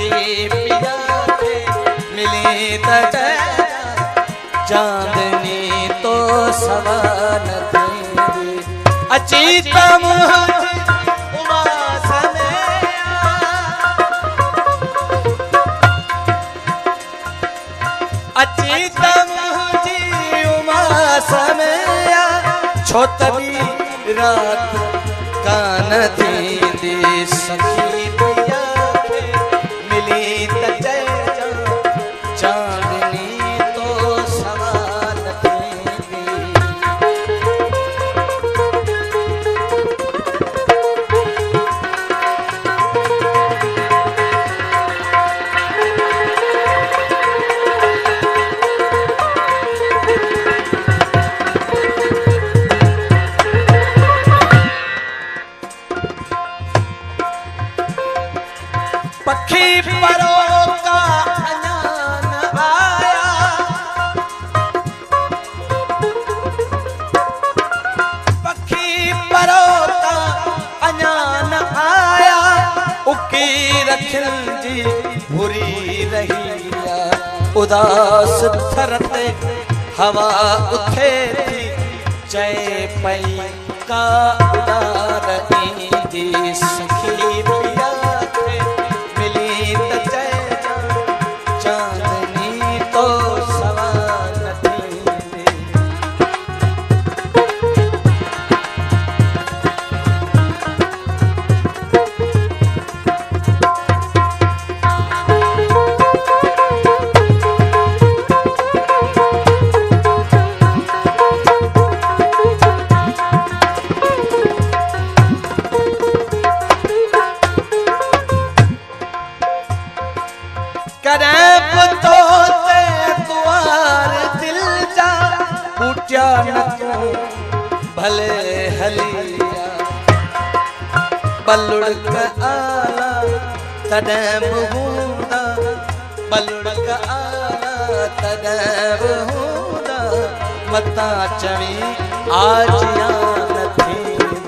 सखी पिया के मिली त चांदनी तो सवान तेरी अचीत मुझे उमास में अचीत मुझे उमास में छोटवी रात कान थी सखी पिया के मिली त चांदनी तो सवाल थी। पक्षी परो का अजान आया पक्षी परो का अजान आया उकी रखिल जी बुरी रहिया उदास थरते हवा उठे थी जय पई का उदार जी सखी पिया चांदनी तो सवाल थी। करब तो ते द्वार दिल जा पूछा न तू भले हलिया बलुड़ का आला तड़ब हूंदा बलुड़ का आला तड़ब हूंदा मता चवी आज यान थी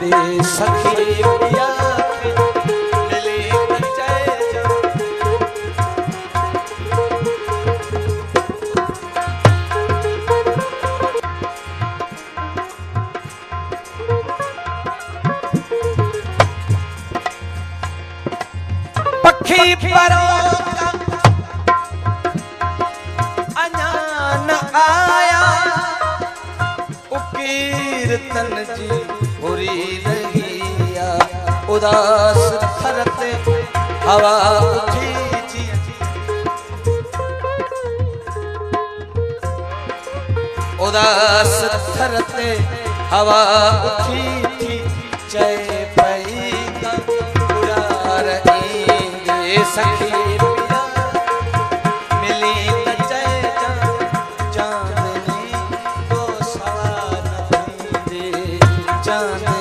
दे सखी पिया पक्षी परो का अजान आया कीर्तन जी बुरी रहिया उदास थरते हवा उठी जी उदास थरते हवा उठी थी जय पई का उड़ार सखी पिया मिली त चांदनी तो सवाल थी चांदनी